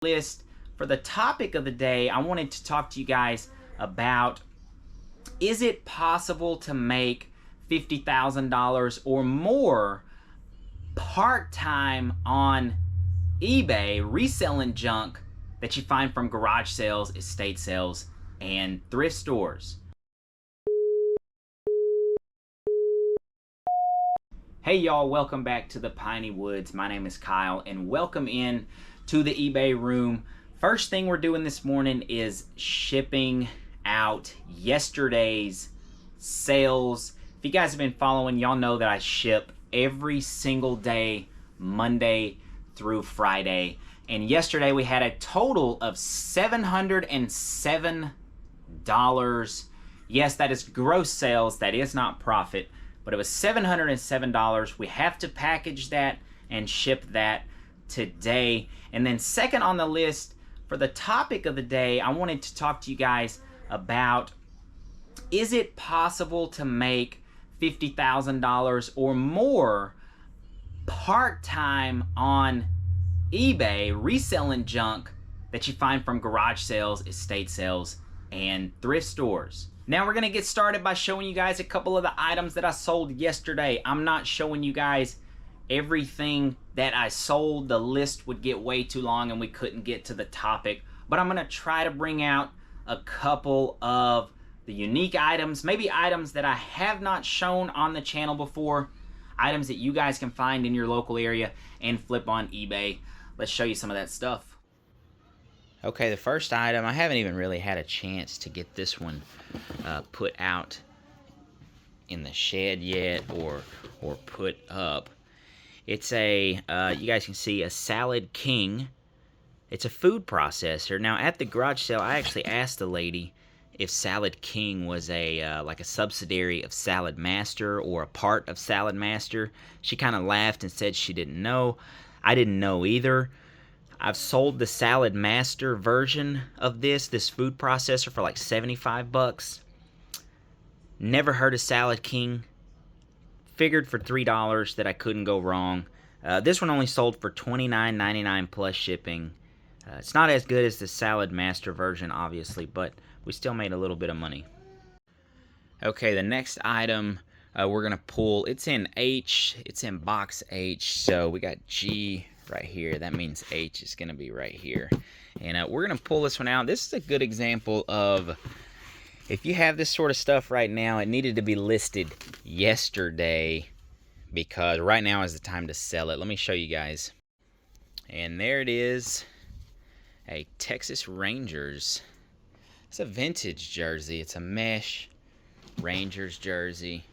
list. For the topic of the day, I wanted to talk to you guys about, is it possible to make $50,000 or more part-time on eBay reselling junk that you find from garage sales, estate sales, and thrift stores? Hey y'all, welcome back to the Piney Woods. My name is Kyle and welcome in to the eBay room. First thing we're doing this morning is shipping out yesterday's sales. If you guys have been following, y'all know that I ship every single day, Monday through Friday. And yesterday we had a total of $707. Yes, that is gross sales, that is not profit. But it was $707. We have to package that and ship that today. And then second on the list, for the topic of the day, I wanted to talk to you guys about, is it possible to make $50,000 or more part-time on eBay reselling junk that you find from garage sales, estate sales, and thrift stores? Now we're gonna get started by showing you guys a couple of the items that I sold yesterday. I'm not showing you guys everything that I sold. The list would get way too long and we couldn't get to the topic. But I'm gonna try to bring out a couple of the unique items, maybe items that I have not shown on the channel before, items that you guys can find in your local area and flip on eBay. Let's show you some of that stuff. Okay, the first item, I haven't even really had a chance to get this one put out in the shed yet or put up. It's a, you guys can see, a Salad King. It's a food processor. Now, at the garage sale, I actually asked the lady if Salad King was a like a subsidiary of Salad Master or a part of Salad Master. She kind of laughed and said she didn't know. I didn't know either. I've sold the Salad Master version of this food processor for like 75 bucks. Never heard of Salad King. Figured for $3 that I couldn't go wrong. This one only sold for $29.99 plus shipping. It's not as good as the Salad Master version, obviously, but we still made a little bit of money. Okay, the next item we're gonna pull, it's in H, it's in box H, so we got G right here. That means H is gonna be right here. And we're gonna pull this one out. This is a good example of, if you have this sort of stuff right now, it needed to be listed yesterday because right now is the time to sell it. Let me show you guys. And there it is, a Texas Rangers. It's a vintage jersey. It's a mesh Rangers jersey.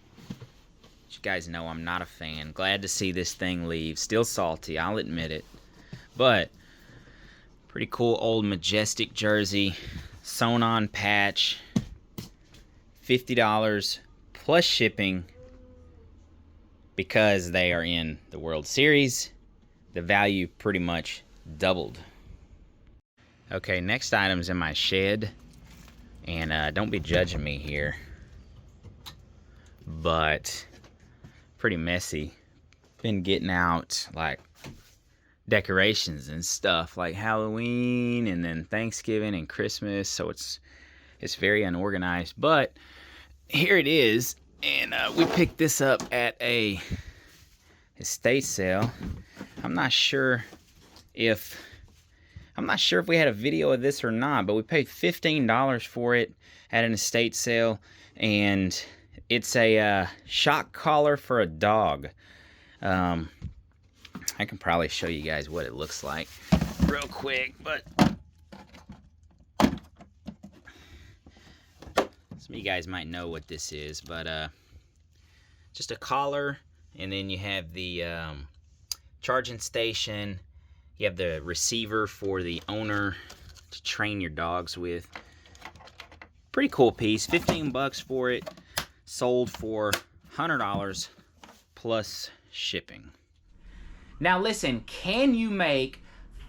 You guys know I'm not a fan. Glad to see this thing leave. Still salty, I'll admit it. But pretty cool old Majestic jersey. Sewn on patch. $50 plus shipping. Because they are in the World Series, the value pretty much doubled. Okay, next item's in my shed. And don't be judging me here. But pretty messy. Been getting out like decorations and stuff like Halloween and then Thanksgiving and Christmas, so it's very unorganized, but here it is. And we picked this up at a estate sale. I'm not sure if we had a video of this or not, but we paid $15 for it at an estate sale, and it's a shock collar for a dog. I can probably show you guys what it looks like real quick, but some of you guys might know what this is, but just a collar, and then you have the charging station. You have the receiver for the owner to train your dogs with. Pretty cool piece. 15 bucks for it. Sold for $100 plus shipping. Now listen, can you make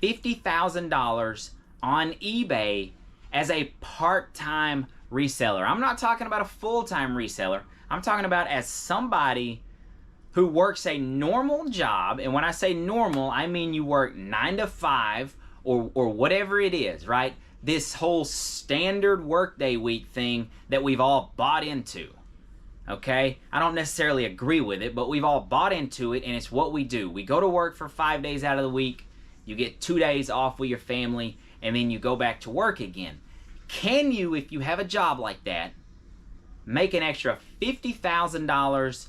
$50,000 on eBay as a part-time reseller? I'm not talking about a full-time reseller. I'm talking about as somebody who works a normal job. And when I say normal, I mean you work 9 to 5 or whatever it is, right? This whole standard workday week thing that we've all bought into. Okay? I don't necessarily agree with it, but we've all bought into it, and it's what we do. We go to work for 5 days out of the week, you get 2 days off with your family, and then you go back to work again. Can you, if you have a job like that, make an extra $50,000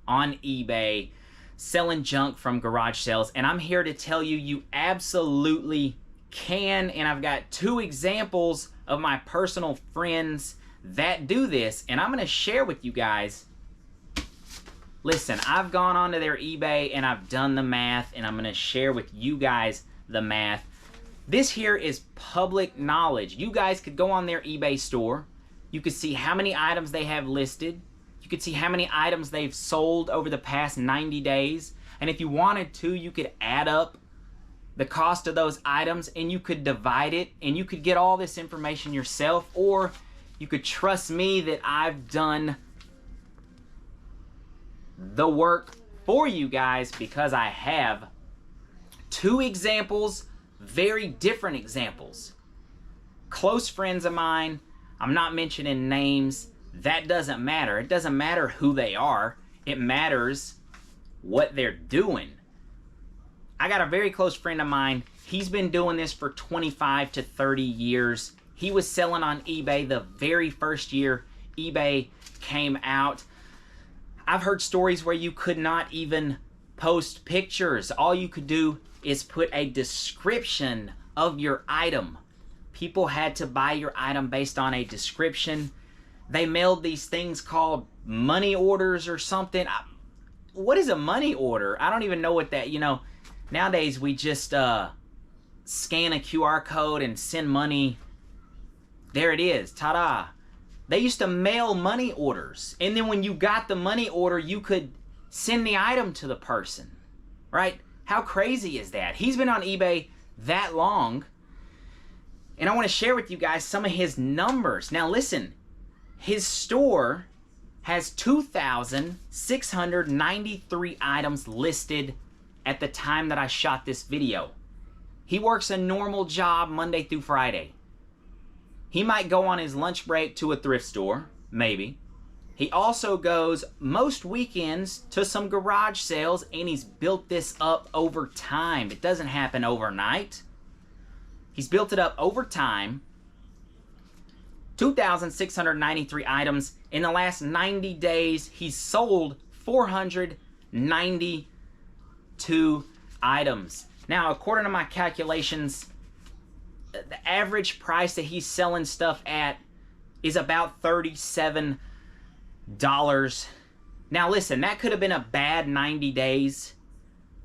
on eBay selling junk from garage sales? And I'm here to tell you, you absolutely can, and I've got 2 examples of my personal friends that do this, and I'm going to share with you guys. Listen, I've gone onto their eBay and I've done the math, and I'm going to share with you guys the math. This here is public knowledge. You guys could go on their eBay store. You could see how many items they have listed. You could see how many items they've sold over the past 90 days. And if you wanted to, you could add up the cost of those items and you could divide it, and you could get all this information yourself, or you could trust me that I've done the work for you guys, because I have 2 examples, very different examples. Close friends of mine, I'm not mentioning names. That doesn't matter. It doesn't matter who they are. It matters what they're doing. I got a very close friend of mine. He's been doing this for 25 to 30 years. He was selling on eBay the very first year eBay came out. I've heard stories where you could not even post pictures. All you could do is put a description of your item. People had to buy your item based on a description. They mailed these things called money orders or something. What is a money order? I don't even know what that, nowadays we just scan a QR code and send money. There it is, ta-da. They used to mail money orders, and then when you got the money order, you could send the item to the person, right? How crazy is that? He's been on eBay that long, and I want to share with you guys some of his numbers. Now listen, his store has 2,693 items listed at the time that I shot this video. He works a normal job Monday through Friday. He might go on his lunch break to a thrift store, maybe. He also goes most weekends to some garage sales, and he's built this up over time. It doesn't happen overnight. He's built it up over time. 2,693 items. In the last 90 days, he's sold 492 items. Now, according to my calculations, the average price that he's selling stuff at is about $37. Now listen, that could have been a bad 90 days.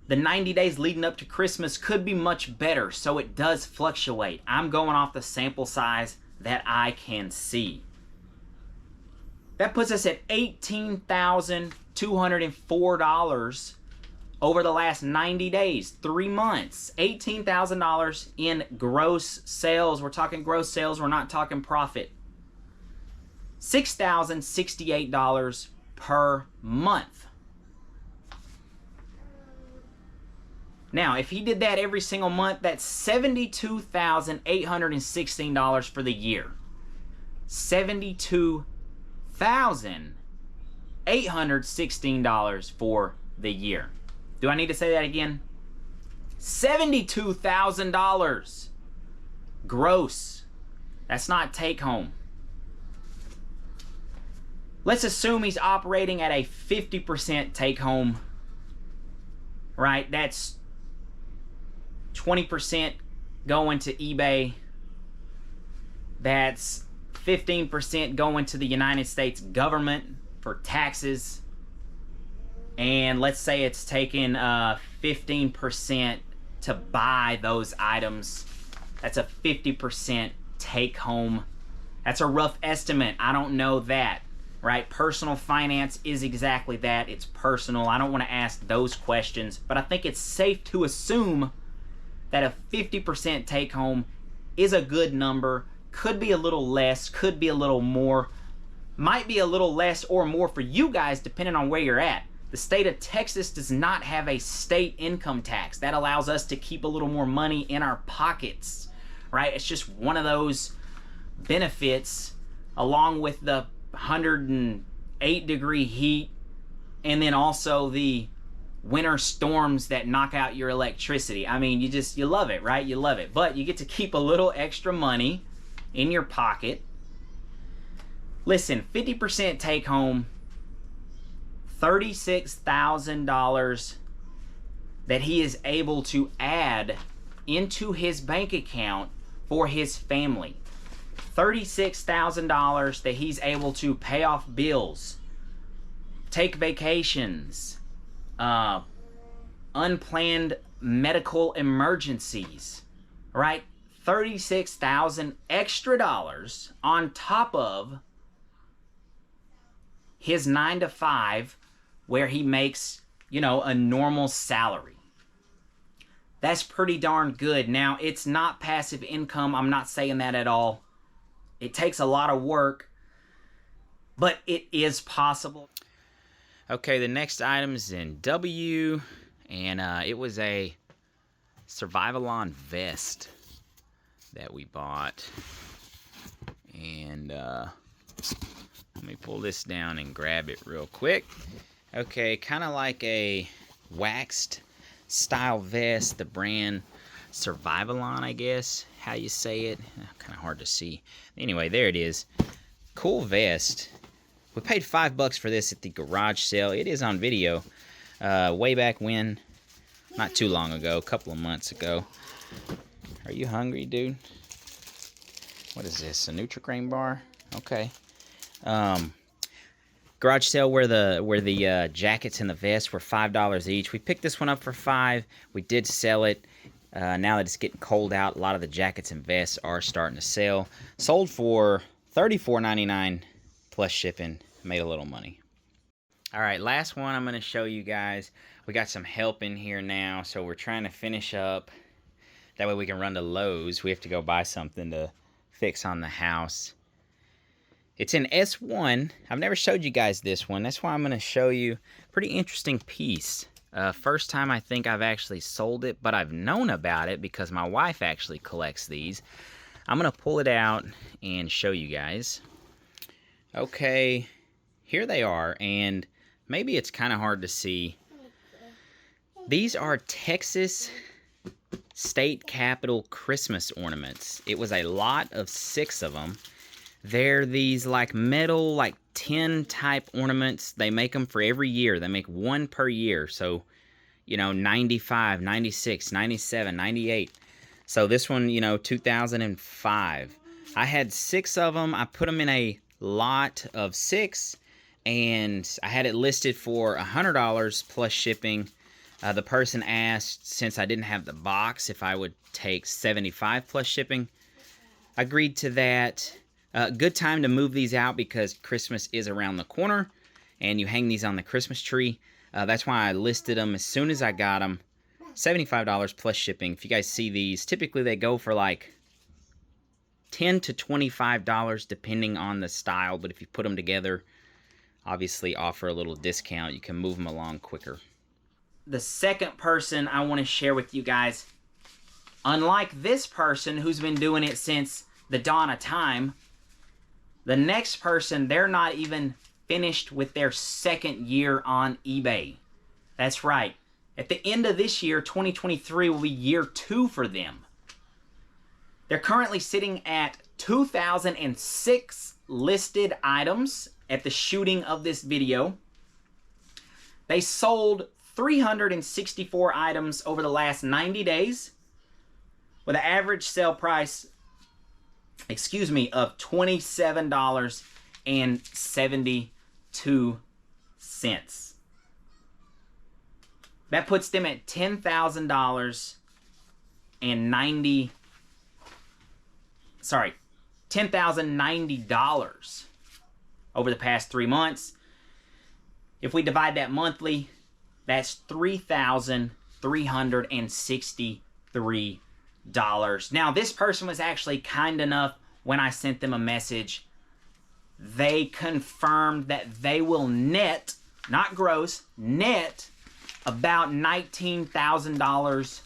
The 90 days leading up to Christmas could be much better, so it does fluctuate. I'm going off the sample size that I can see. That puts us at $18,204 over the last 90 days, 3 months. $18,000 in gross sales. We're talking gross sales, we're not talking profit. $6,068 per month. Now, if he did that every single month, that's $72,816 for the year. $72,816 for the year. Do I need to say that again? $72,000 gross. That's not take home. Let's assume he's operating at a 50% take home, right? That's 20% going to eBay. That's 15% going to the United States government for taxes. And let's say it's taking 15% to buy those items. That's a 50% take home. That's a rough estimate. I don't know that, right? Personal finance is exactly that. It's personal. I don't want to ask those questions, but I think it's safe to assume that a 50% take home is a good number. Could be a little less, could be a little more. Might be a little less or more for you guys depending on where you're at. The state of Texas does not have a state income tax. That allows us to keep a little more money in our pockets, right? It's just one of those benefits, along with the 108-degree heat, and then also the winter storms that knock out your electricity. I mean, you love it, right? You love it. But you get to keep a little extra money in your pocket. Listen, 50% take home, $36,000 that he is able to add into his bank account for his family. $36,000 that he's able to pay off bills, take vacations, unplanned medical emergencies, right? $36,000 extra dollars on top of his 9 to 5 where he makes, you know, a normal salary. That's pretty darn good. Now, it's not passive income. I'm not saying that at all. It takes a lot of work, but it is possible. Okay, the next item is in W, and it was a Survivalon vest that we bought. And let me pull this down and grab it real quick. Okay, kind of like a waxed style vest, the brand Survivalon, I guess, how you say it. Kind of hard to see. Anyway, there it is. Cool vest. We paid $5 for this at the garage sale. It is on video. Way back when, not too long ago, a couple of months ago. Are you hungry, dude? What is this? A Nutri-Grain bar? Okay. Garage sale where the jackets and the vests were $5 each. We picked this one up for $5. We did sell it. Now that it's getting cold out, a lot of the jackets and vests are starting to sell. Sold for $34.99 plus shipping. Made a little money. All right, last one I'm going to show you guys. We got some help in here now, so we're trying to finish up. That way we can run to Lowe's. We have to go buy something to fix on the house. It's in S1. I've never showed you guys this one. That's why I'm going to show you a pretty interesting piece. First time I think I've actually sold it, but I've known about it because my wife actually collects these. I'm going to pull it out and show you guys. Okay, here they are, and maybe it's kind of hard to see. These are Texas State Capitol Christmas ornaments. It was a lot of 6 of them. They're these like metal, like tin type ornaments. They make them for every year. They make one per year. So, you know, 95, 96, 97, 98. So this one, you know, 2005. I had 6 of them. I put them in a lot of 6, and I had it listed for $100 plus shipping. The person asked, since I didn't have the box, if I would take $75 plus shipping. I agreed to that. Good time to move these out because Christmas is around the corner, and you hang these on the Christmas tree. That's why I listed them as soon as I got them. $75 plus shipping. If you guys see these, typically they go for like $10 to $25 depending on the style, but if you put them together, obviously offer a little discount. You can move them along quicker. The second person I want to share with you guys, unlike this person who's been doing it since the dawn of time, the next person, they're not even finished with their 2nd year on eBay. That's right. At the end of this year, 2023 will be year 2 for them. They're currently sitting at 2,006 listed items at the shooting of this video. They sold 364 items over the last 90 days with an average sale price, of $27.72. That puts them at $10,090 over the past 3 months. If we divide that monthly, that's $3,363. Now, this person was actually kind enough when I sent them a message. They confirmed that they will net not gross, net about $19,000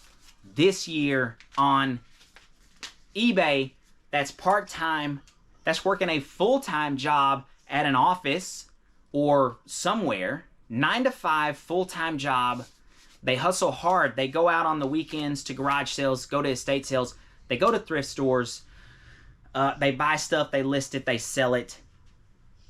this year on eBay. That's part-time. That's working a full-time job at an office or somewhere. 9 to 5 full-time job. They hustle hard. They go out on the weekends to garage sales, go to estate sales. They go to thrift stores. They buy stuff, they list it, they sell it.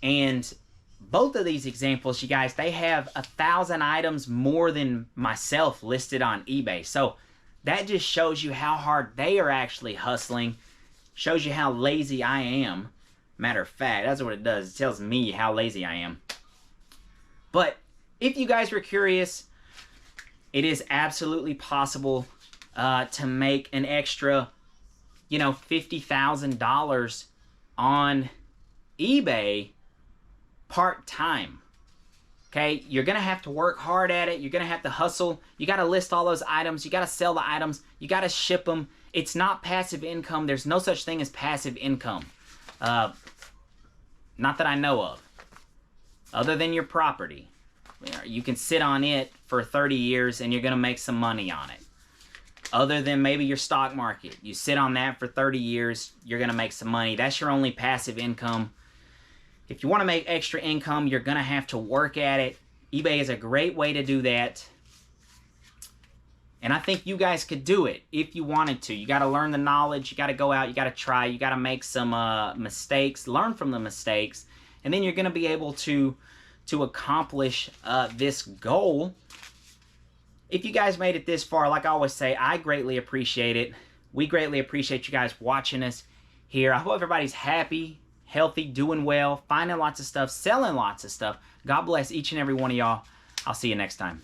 And both of these examples, you guys, they have 1,000 items more than myself listed on eBay. So that just shows you how hard they are actually hustling. Shows you how lazy I am. Matter of fact, that's what it does. It tells me how lazy I am. But if you guys were curious, it is absolutely possible to make an extra, you know, $50,000 on eBay part-time. Okay, you're gonna have to work hard at it. You're gonna have to hustle. You gotta list all those items. You gotta sell the items. You gotta ship them. It's not passive income. There's no such thing as passive income. Not that I know of. Other than your property. You can sit on it for 30 years and you're gonna make some money on it. Other than maybe your stock market. You sit on that for 30 years, you're gonna make some money. That's your only passive income. If you want to make extra income, you're going to have to work at it. eBay is a great way to do that. And I think you guys could do it if you wanted to. You got to learn the knowledge. You got to go out. You got to try. You got to make some mistakes. Learn from the mistakes. And then you're going to be able to accomplish this goal. If you guys made it this far, like I always say, I greatly appreciate it. We greatly appreciate you guys watching us here. I hope everybody's happy, healthy, doing well, finding lots of stuff, selling lots of stuff. God bless each and every one of y'all. I'll see you next time.